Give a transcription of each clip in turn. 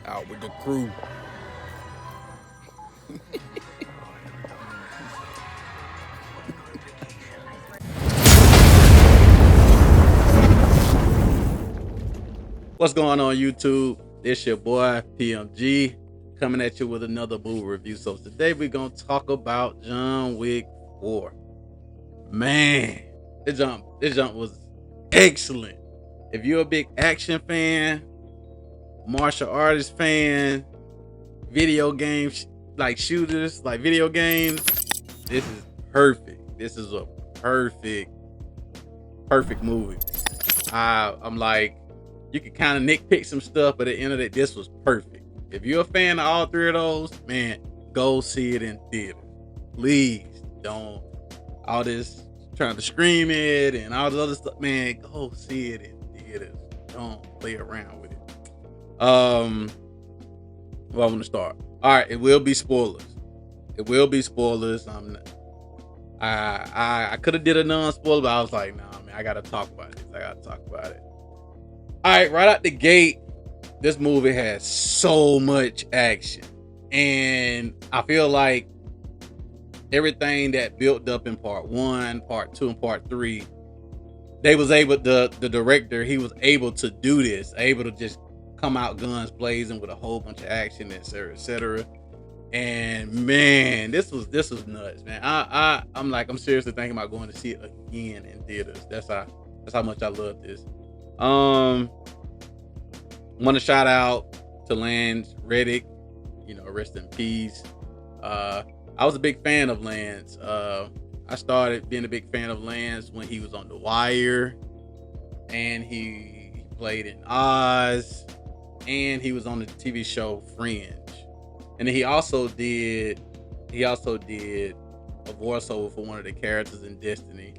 Out with the crew. What's going on, YouTube? It's your boy PMG coming at you with another movie review. So today we're gonna talk about John Wick 4. Man, this jump was excellent. If you're a big action fan, martial artist fan, video games like shooters, like video games, this is perfect. This is a perfect movie. I'm like, you can kind of nitpick some stuff, but at the end of it, this was perfect. If you're a fan of all three of those, man, go see it in theater. Please don't all this trying to scream it and all the other stuff. Man, go see it in theaters. Don't play around with it. Well, I want to start. All right, it will be spoilers. It will be spoilers. I could have did a non-spoiler, but I was like, nah, man, I gotta talk about this. I gotta talk about it. All right, right out the gate, this movie has so much action, and I feel like everything that built up in part 1, part 2, and part 3, they was able. The director, he was able to do this, able to just come out guns blazing with a whole bunch of action, etc., etc. And man, this was nuts, man. I'm seriously thinking about going to see it again in theaters. That's how much I love this. Want to shout out to Lance Reddick, rest in peace. I was a big fan of Lance. I started being a big fan of Lance when he was on The Wire, and he played in Oz, and he was on the TV show Fringe. And then he also did a voiceover for one of the characters in Destiny.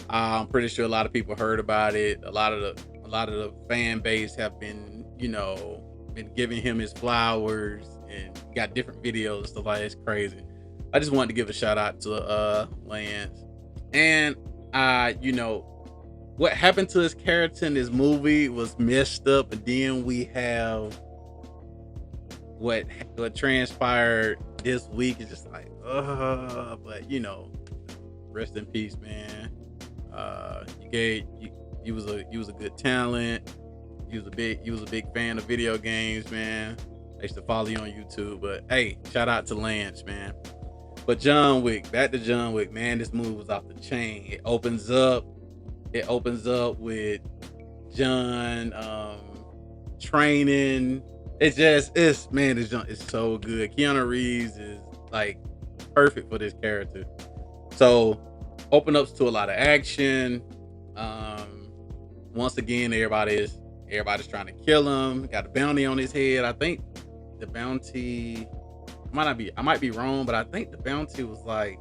I'm pretty sure a lot of people heard about it. A lot of the fan base have been giving him his flowers and got different videos and stuff like that. It's crazy. I just wanted to give a shout out to Lance. And what happened to his character in this movie was messed up, and then we have what transpired this week is just like, but rest in peace, man. You was a good talent. You was a big fan of video games, man. I used to follow you on YouTube, but hey, shout out to Lance, man. But John Wick, back to John Wick, man. This movie was off the chain. It opens up with John training. It's so good. Keanu Reeves is like perfect for this character. So open up to a lot of action. Once again, everybody's trying to kill him. Got a bounty on his head. I think the bounty I might be wrong, but I think the bounty was like,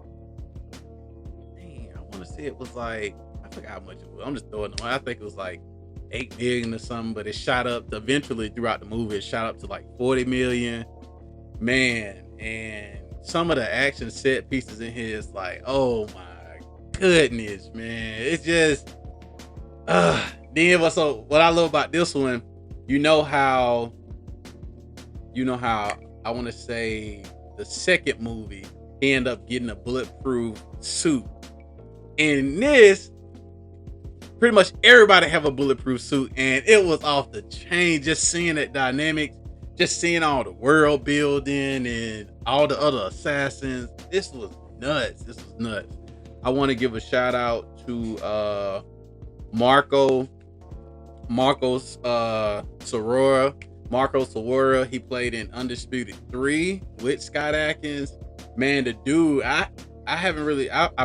I want to say it was like, I forgot how much it was. I'm just throwing it. I think it was like 8 million or something, but it shot up to, eventually throughout the movie, it shot up to like 40 million. Man, and some of the action set pieces in here is like, oh my goodness, man. It's just so what I love about this one, how I want to say the second movie, he ended up getting a bulletproof suit. In this, pretty much everybody have a bulletproof suit, and it was off the chain. Just seeing that dynamic, just seeing all the world building and all the other assassins. This was nuts. I want to give a shout out to Marco Sorora. He played in Undisputed 3 with Scott Adkins. Man, the dude, I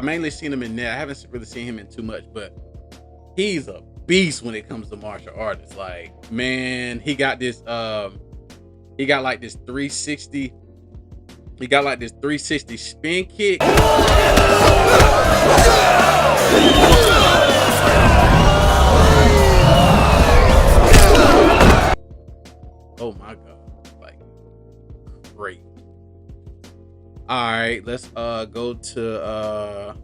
mainly seen him in there. I haven't really seen him in too much, but he's a beast when it comes to martial artists. Like, man, he got like this 360. He got like this 360 spin kick. Oh my god, like, great. All right, let's go to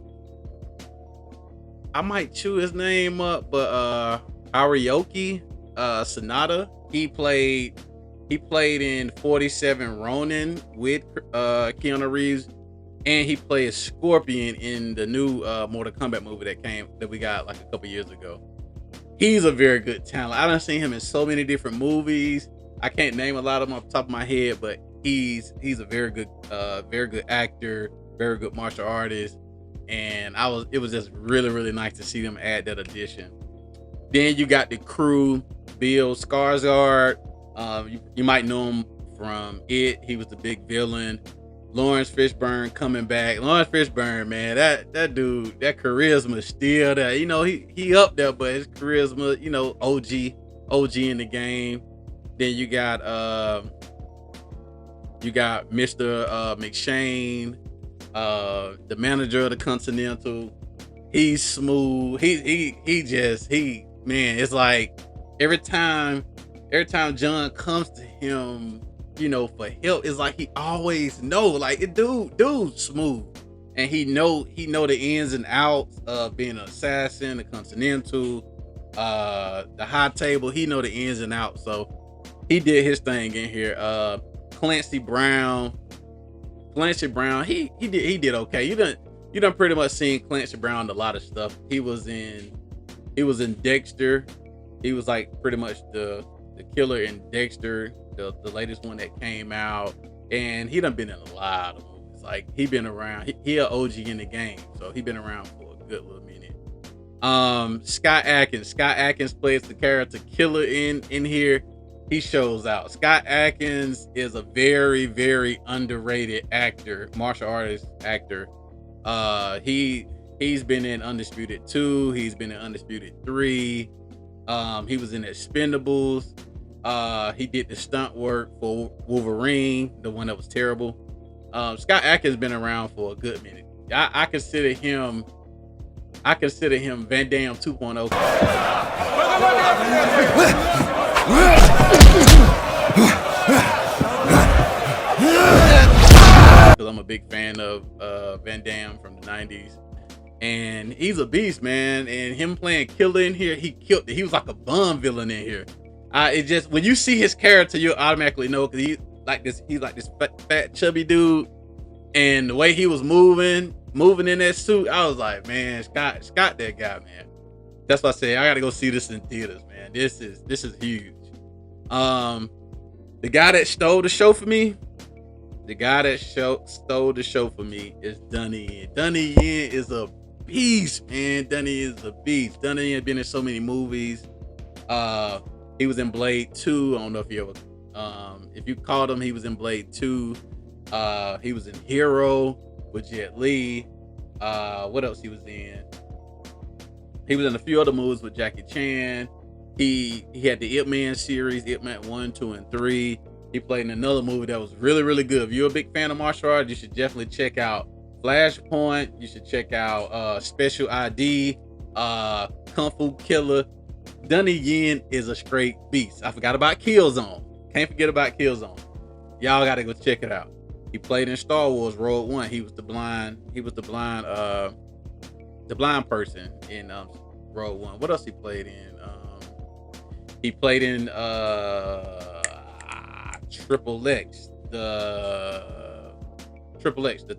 I might chew his name up, but Ariyoki Sanada. He played He played in 47 Ronin with Keanu Reeves, and he played Scorpion in the new Mortal Kombat movie that we got like a couple years ago. He's a very good talent. I done seen him in so many different movies. I can't name a lot of them off the top of my head, but he's a very good actor, very good martial artist, and it was just really really nice to see them add that addition. Then you got the crew, Bill Skarsgård. You might know him from It. He was the big villain. Lawrence Fishburne coming back. Lawrence Fishburne, man, that dude, that charisma is still there. You know, he up there, but his charisma, you know, OG in the game. Then you got Mr. McShane, the manager of the Continental. He's smooth. Man, it's like every time John comes to him, you know, for help, it's like he always know, like, dude's smooth, and he know the ins and outs of being an assassin, the Continental, the High Table. He know the ins and outs, so he did his thing in here. Clancy Brown, he did okay. You done pretty much seen Clancy Brown in a lot of stuff. He was in Dexter. He was like pretty much the killer in Dexter, the latest one that came out, and he done been in a lot of movies. Like, he been around. He an OG in the game, so he been around for a good little minute. Scott Adkins plays the character Killer in here. He shows out. Scott Adkins is a very very underrated actor, martial artist actor. He's been in Undisputed 2. He's been in Undisputed 3. He was in Expendables. He did the stunt work for Wolverine, the one that was terrible. Scott Adkins been around for a good minute. I consider him Van Damme 2.0. Because I'm a big fan of Van Damme from the 90s. And he's a beast, man. And him playing Killer in here, he killed it. He was like a Bond villain in here. It just, when you see his character, you automatically know, because he's like this fat chubby dude, and the way he was moving in that suit, I was like, man, Scott that guy, man. That's why I say I gotta go see this in theaters, man. This is huge. The guy that stole the show for me is Donnie Yen. Donnie Yen is a beast, man. Donnie is a beast. Donnie Yen been in so many movies. He was in Blade 2. I don't know if you ever, if you called him, he was in Blade 2. He was in Hero with Jet Li. What else he was in? He was in a few other movies with Jackie Chan. He had the Ip Man series, Ip Man 1, 2, and 3. He played in another movie that was really, really good. If you're a big fan of martial arts, you should definitely check out Flashpoint. You should check out Special ID, Kung Fu Killer. Donnie Yen is a straight beast. I forgot about Killzone. Can't forget about Killzone. Y'all gotta go check it out. He played in Star Wars Rogue One. He was the blind person in Rogue One. What else he played in? He played in Triple X, the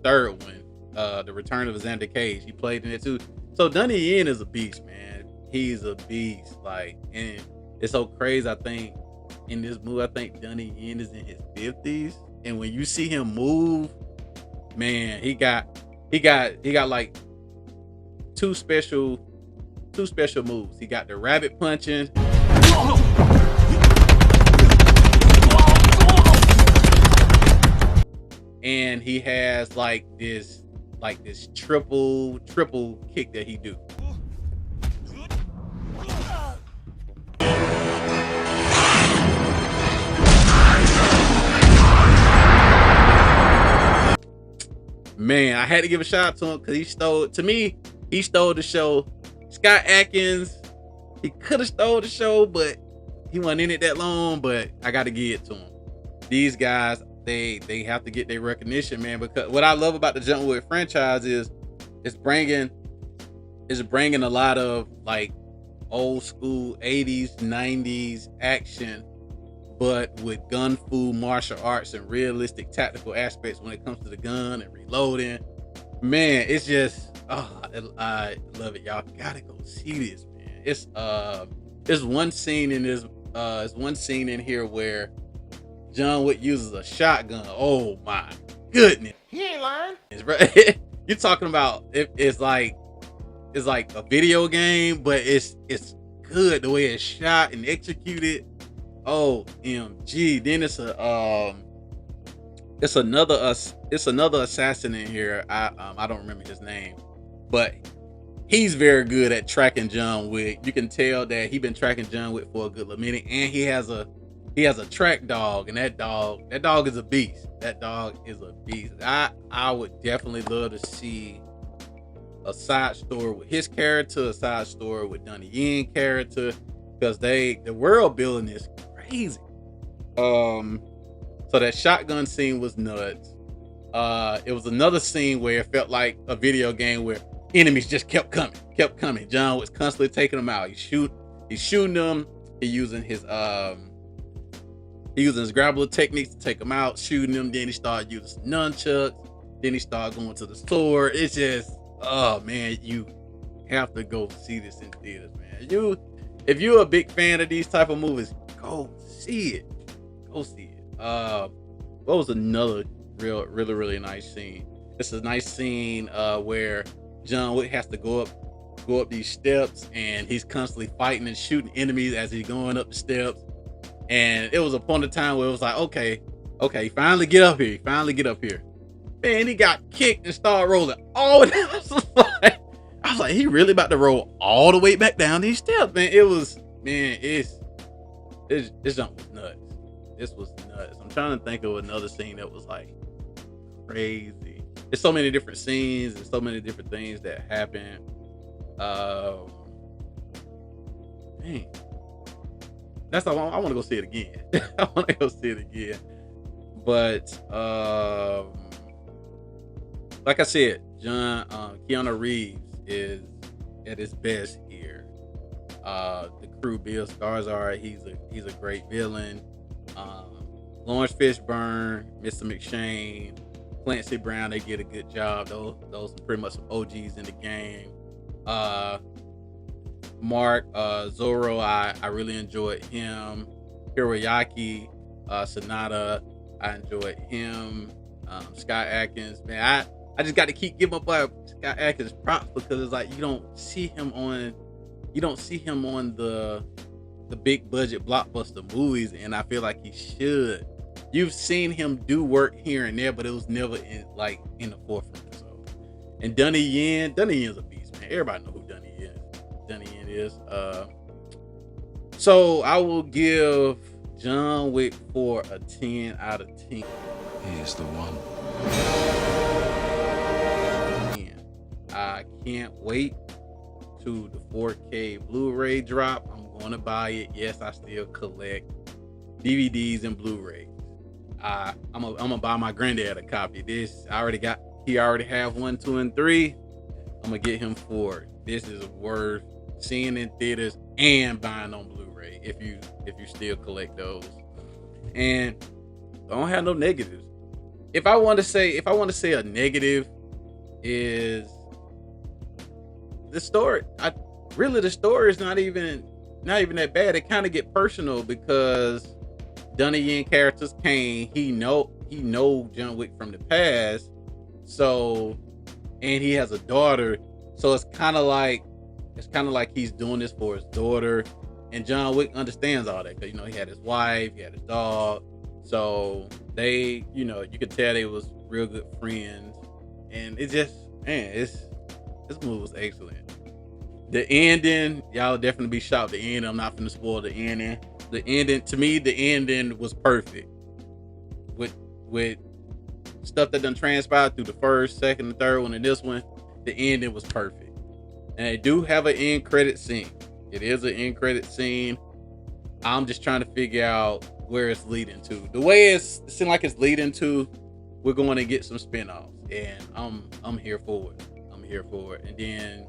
third one, The Return of Xander Cage. He played in it too. So Donnie Yen is a beast, man. He's a beast. Like, and it's so crazy. I think in this movie, I think Donnie Yen is in his 50s, and when you see him move, man, he got like two special moves. He got the rabbit punching. And he has like this triple kick that he do. Man, I had to give a shout out to him because he stole the show. Scott Adkins, he could have stole the show, but he wasn't in it that long. But I got to give it to him. These guys, they have to get their recognition, man. Because what I love about the John Wick franchise is it's bringing a lot of like old school 80s, 90s action, but with gun fu martial arts and realistic tactical aspects when it comes to the gun and reloading. Man, it's just I love it. Y'all gotta go see this, man. There's one scene in this there's one scene in here where John Wick uses a shotgun. Oh my goodness. He ain't lying. You're talking about it's like a video game, but it's good the way it's shot and executed. OMG. Then it's another assassin in here. I don't remember his name, but he's very good at tracking John Wick. You can tell that he's been tracking John Wick for a good little minute, and he has a track dog, and that dog is a beast. That dog is a beast. I would definitely love to see a side story with his character, a side story with Donnie Yen character, because the world building is crazy. So that shotgun scene was nuts. It was another scene where it felt like a video game where enemies just kept coming. John was constantly taking them out. He's shooting them. He's using his grappler techniques to take them out, shooting them. Then he started using some nunchucks. Then he started going to the sword. It's just, oh man, you have to go see this in theaters, man. If you're a big fan of these type of movies, go see it. Go see it. What was another really nice scene? It's a nice scene where John Wick has to go up these steps, and he's constantly fighting and shooting enemies as he's going up the steps. And it was a point of time where it was like, okay, finally get up here. Man, he got kicked and started rolling all the way. I was like, he really about to roll all the way back down these steps, man. This jump was nuts. This was nuts. I'm trying to think of another scene that was like crazy. There's so many different scenes and so many different things that happen. Man, that's all. I want to go see it again. I want to go see it again. But like I said, Keanu Reeves is at his best here. The crew, Bill Skarsgård, he's a great villain. Lawrence Fishburne, Mr. McShane, Clancy Brown, they did a good job. Those are pretty much some OGs in the game. Mark Zorro, I really enjoyed him. Hiroyaki Sanada, I enjoyed him. Scott Adkins, man, I just got to keep giving up Scott Adkins props, because it's like you don't see him on the big budget blockbuster movies, and I feel like he should. You've seen him do work here and there, but it was never in the forefront. So, and Donnie Yen's a beast, man. Everybody know who Donnie Yen is. So I will give John Wick 4 a 10 out of 10. He is the one. I can't wait to the 4K Blu-ray drop. I'm going to buy it. Yes, I still collect DVDs and Blu-rays. I'm gonna buy my granddad a copy. He already have 1, 2, and 3. I'm gonna get him 4. This is worth seeing in theaters and buying on Blu-ray if you still collect those. And I don't have no negatives. If I want to say a negative is the story. The story is not even that bad. It kind of get personal because Donnie Yen characters Kane, he know John Wick from the past. So, and he has a daughter. So it's kind of like he's doing this for his daughter. And John Wick understands all that because he had his wife, he had his dog. So they, you could tell they was real good friends. And it just, man, this movie was excellent. The ending, y'all definitely be shocked. The ending, I'm not finna spoil the ending. The ending, to me, the ending was perfect. With stuff that done transpired through the first, second, and third one, and this one, the ending was perfect. And they do have an end credit scene. It is an end credit scene. I'm just trying to figure out where it's leading to. The way it seems like it's leading to, we're going to get some spinoffs, and I'm here for it. I'm here for it. And then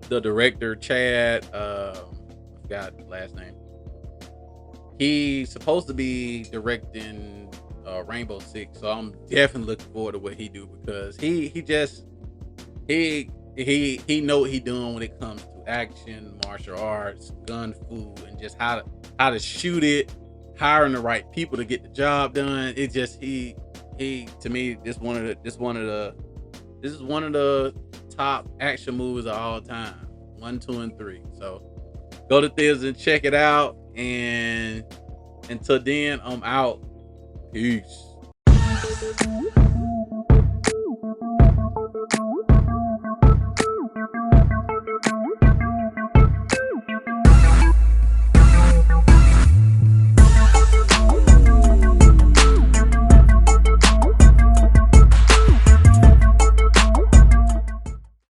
the director, Chad, I forgot the last name. He's supposed to be directing Rainbow Six, so I'm definitely looking forward to what he do, because he know what he doing when it comes to action, martial arts, gun fu, and just how to shoot it, hiring the right people to get the job done. It just he to me, this is one of the top action movies of all time. 1, 2, and 3. So go to theaters and check it out. And until then, I'm out. Peace.